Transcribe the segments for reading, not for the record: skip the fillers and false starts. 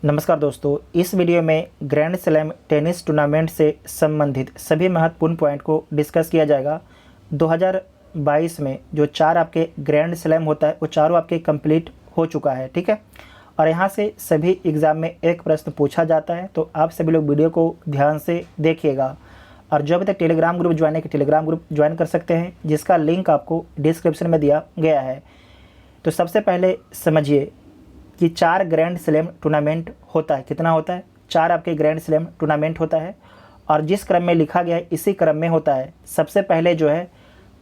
नमस्कार दोस्तों, इस वीडियो में ग्रैंड स्लैम टेनिस टूर्नामेंट से संबंधित सभी महत्वपूर्ण पॉइंट को डिस्कस किया जाएगा। 2022 में जो 4 आपके ग्रैंड स्लैम होता है वो चारों आपके कंप्लीट हो चुका है, ठीक है। और यहाँ से सभी एग्ज़ाम में एक प्रश्न पूछा जाता है, तो आप सभी लोग वीडियो को ध्यान से देखिएगा। और जो अभी तक टेलीग्राम ग्रुप ज्वाइन है कि टेलीग्राम ग्रुप ज्वाइन कर सकते हैं, जिसका लिंक आपको डिस्क्रिप्शन में दिया गया है। तो सबसे पहले समझिए कि 4 ग्रैंड स्लैम टूर्नामेंट होता है। कितना होता है? 4 आपके ग्रैंड स्लैम टूर्नामेंट होता है और जिस क्रम में लिखा गया है इसी क्रम में होता है। सबसे पहले जो है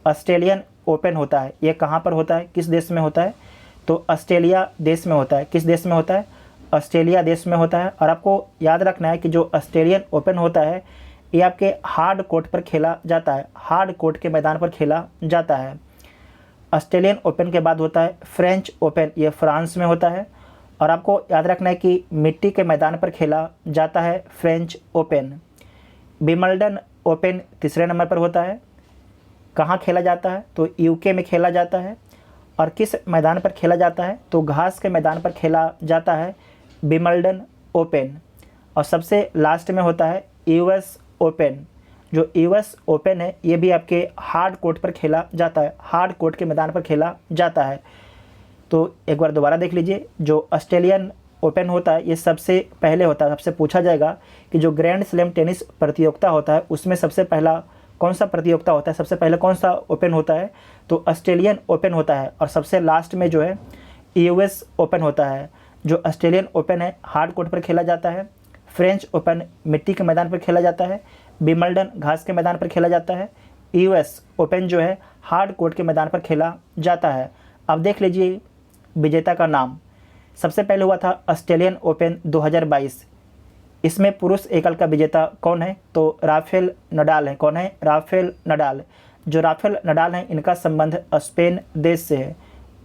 ऑस्ट्रेलियन ओपन होता है। ये कहाँ पर होता है, किस देश में होता है? तो ऑस्ट्रेलिया देश में होता है। किस देश में होता है? ऑस्ट्रेलिया देश में होता है। और आपको याद रखना है कि जो ऑस्ट्रेलियन ओपन होता है ये आपके हार्ड कोर्ट पर खेला जाता है, हार्ड कोर्ट के मैदान पर खेला जाता है। ऑस्ट्रेलियन ओपन के बाद होता है फ्रेंच ओपन, ये फ्रांस में होता है। और आपको याद रखना है कि मिट्टी के मैदान पर खेला जाता है फ्रेंच ओपन। विंबलडन ओपन तीसरे नंबर पर होता है। कहाँ खेला जाता है? तो यूके में खेला जाता है। और किस मैदान पर खेला जाता है? तो घास के मैदान पर खेला जाता है विंबलडन ओपन। और सबसे लास्ट में होता है यूएस ओपन। जो यूएस ओपन है ये भी आपके हार्ड कोर्ट पर खेला जाता है, हार्ड कोर्ट के मैदान पर खेला जाता है। तो एक बार दोबारा देख लीजिए, जो ऑस्ट्रेलियन ओपन होता है ये सबसे पहले होता है। सबसे पूछा जाएगा कि जो ग्रैंड स्लैम टेनिस प्रतियोगिता होता है उसमें सबसे पहला कौन सा प्रतियोगिता होता है, सबसे पहले कौन सा ओपन होता है? तो ऑस्ट्रेलियन ओपन होता है। और सबसे लास्ट में जो है यूएस ओपन होता है। जो ऑस्ट्रेलियन ओपन है हार्ड कोर्ट पर खेला जाता है, फ्रेंच ओपन मिट्टी के मैदान पर खेला जाता है, विंबलडन घास के मैदान पर खेला जाता है, यूएस ओपन जो है हार्ड कोर्ट के मैदान पर खेला जाता है। अब देख लीजिए विजेता का नाम। सबसे पहले हुआ था ऑस्ट्रेलियन ओपन 2022। इसमें पुरुष एकल का विजेता कौन है? तो राफेल नडाल है। कौन है? Rafael Nadal. जो राफेल नडाल हैं इनका संबंध स्पेन देश से है।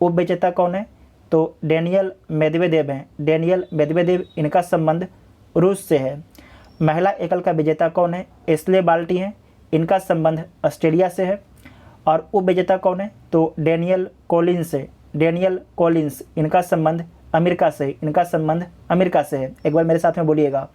उप विजेता कौन है? तो डेनियल मेदवेदेव हैं। डेनियल मेदवेदेव, इनका संबंध रूस से है। महिला एकल का विजेता कौन है? एस्ले बाल्टी हैं। इनका संबंध ऑस्ट्रेलिया से है। और उप विजेता कौन है? तो डेनियल कॉलिंस है। डेनियल कॉलिंस, इनका संबंध अमेरिका से, इनका संबंध अमेरिका से है। एक बार मेरे साथ में बोलिएगा।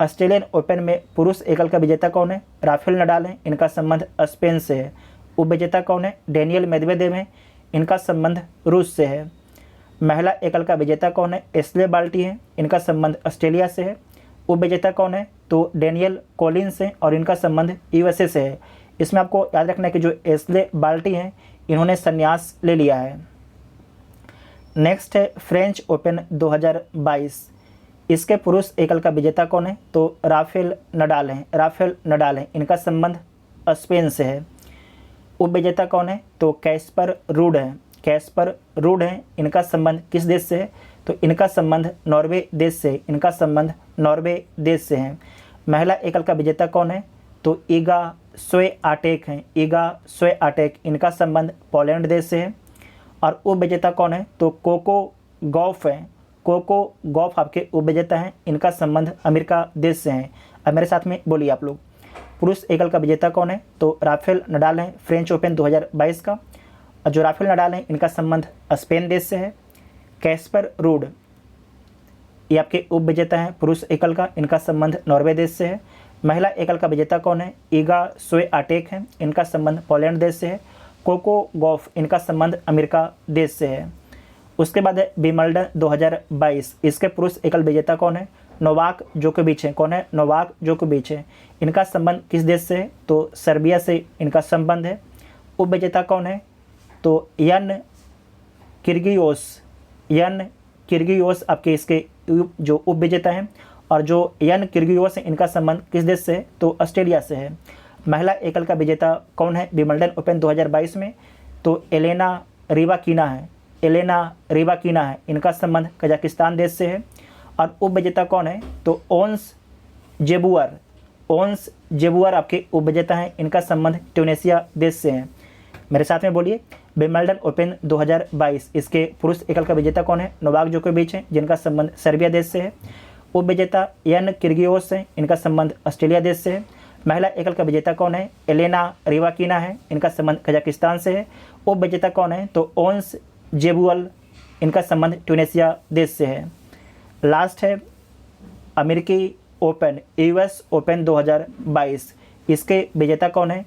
ऑस्ट्रेलियन ओपन में पुरुष एकल का विजेता कौन है? राफेल नडाल हैं। इनका संबंध स्पेन से है। उप विजेता कौन है? डेनियल मेदवेदेव हैं। इनका संबंध रूस से है। महिला एकल का विजेता कौन है? एस्ले बाल्टी हैं। इनका संबंध ऑस्ट्रेलिया से है। उप विजेता कौन है? तो डेनियल कॉलिंस हैं और इनका संबंध यूएसए से है। इसमें आपको याद रखना है कि जो एस्ले बाल्टी हैं इन्होंने संन्यास ले लिया है। नेक्स्ट है फ्रेंच ओपन 2022। इसके पुरुष एकल का विजेता कौन है? तो राफेल नडाल हैं। राफेल नडाल हैं। इनका संबंध स्पेन से है। उप विजेता कौन है? तो कैस्पर रूड हैं। कैस्पर रूड हैं। इनका संबंध किस देश से है? तो इनका संबंध नॉर्वे देश से। इनका संबंध नॉर्वे देश से है। महिला एकल का विजेता कौन है? तो ईगा स्विआटेक हैं। ईगा स्विआटेक, इनका संबंध पोलैंड देश से है। और उप विजेता कौन है? तो कोको गॉफ हैं। कोको गॉफ आपके उप विजेता हैं। इनका संबंध अमेरिका देश से हैं। अब मेरे साथ में बोलिए आप लोग। पुरुष एकल का विजेता कौन है? तो राफेल नडाल हैं, फ्रेंच ओपन 2022 का। और जो राफेल नडाल हैं इनका संबंध स्पेन देश से है। कैस्पर रूड, ये आपके उप विजेता हैं पुरुष एकल का। इनका संबंध नॉर्वे देश से है। महिला एकल का विजेता कौन है? ईगा स्विआटेक हैं। इनका संबंध पोलैंड देश से है। कोको गॉफ, इनका संबंध अमेरिका देश से है। उसके बाद है विंबलडन 2022। इसके पुरुष एकल विजेता कौन है? नोवाक जोकोविच हैं। कौन है? नोवाक जोकोविच है। इनका संबंध किस देश से है? तो सर्बिया से इनका संबंध है। उप विजेता कौन है? तो यन किर्गियोस। यन किर्गियोस आपके इसके जो उप विजेता हैं। और जो यन किर्गियोस हैं इनका संबंध किस देश से है? तो ऑस्ट्रेलिया से है। महिला एकल का विजेता कौन है विंबलडन ओपन 2022 में? तो एलेना रिबाकिना है। एलेना रिबाकिना है। इनका संबंध कजाकिस्तान देश से है। और उप विजेता कौन है? तो ओंस जेबुअर। ओंस जेबुअर आपके उप विजेता हैं। इनका संबंध ट्यूनीशिया देश से है। मेरे साथ में बोलिए। विंबलडन ओपन 2022, इसके पुरुष एकल का विजेता कौन है? नोवाक जोकोविच हैं, जिनका संबंध सर्बिया देश से है। उप विजेता यन किर्गियोस हैं। इनका संबंध ऑस्ट्रेलिया देश से है। महिला एकल का विजेता कौन है? एलेना रिबाकिना है। इनका संबंध कजाकिस्तान से है। उप विजेता कौन है? तो ओंस जेबुअल, इनका संबंध ट्यूनीशिया देश से है। लास्ट है अमेरिकी ओपन, यूएस ओपन 2022, इसके विजेता कौन है?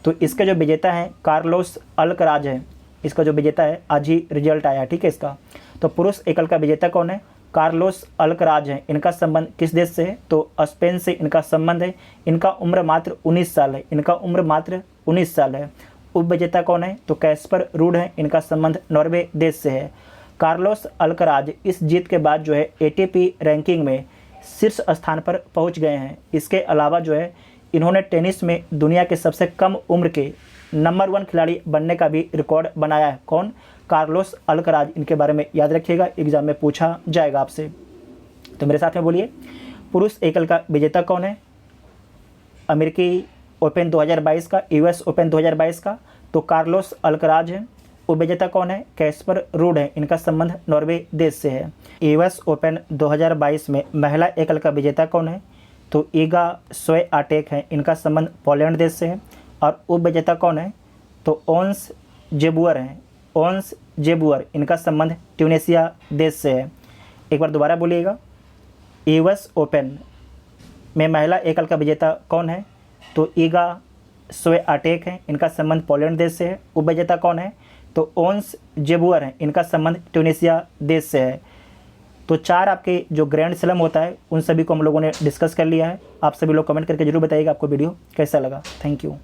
तो इसके जो विजेता हैं कार्लोस अल्कराज है। इसका जो विजेता है आज ही रिजल्ट आया, ठीक है इसका। तो पुरुष एकल का विजेता कौन है? कार्लोस अल्कराज है। इनका संबंध किस देश से है? तो स्पेन से इनका संबंध है। इनका उम्र मात्र 19 साल है। इनका उम्र मात्र 19 साल है। उप विजेता कौन है? तो कैस्पर रूड है। इनका संबंध नॉर्वे देश से है। कार्लोस अल्कराज इस जीत के बाद जो है एटीपी रैंकिंग में शीर्ष स्थान पर पहुंच गए हैं। इसके अलावा जो है इन्होंने टेनिस में दुनिया के सबसे कम उम्र के नंबर 1 खिलाड़ी बनने का भी रिकॉर्ड बनाया है। कौन? Carlos Alcaraz. इनके बारे में याद रखिएगा, एग्जाम में पूछा जाएगा आपसे। तो मेरे साथ में बोलिए, पुरुष एकल का विजेता कौन है? अमेरिकी ओपन 2022 का, यूएस ओपन 2022 का, तो कार्लोस अल्कराज है। उपविजेता कौन है? कैस्पर रूड है। इनका संबंध नॉर्वे देश से है। यूएस ओपन 2022 में महिला एकल का विजेता कौन है? तो ईगा स्विआटेक है। इनका संबंध पोलैंड देश से है। और उपविजेता कौन है? तो ओन्स जेबुअर है। ओन्स जेबुअर, इनका संबंध ट्यूनीशिया देश से है। एक बार दोबारा बोलिएगा, यूएस ओपन में महिला एकल का विजेता कौन है? तो ईगा स्विआटेक है। इनका संबंध पोलैंड देश से है। उपविजेता कौन है? तो ओन्स जेबुअर है। इनका संबंध ट्यूनीशिया देश से है। तो 4 आपके जो ग्रैंड स्लैम होता है उन सभी को हम लोगों ने डिस्कस कर लिया है। आप सभी लोग कमेंट करके जरूर बताइएगा आपको वीडियो कैसा लगा। Thank you.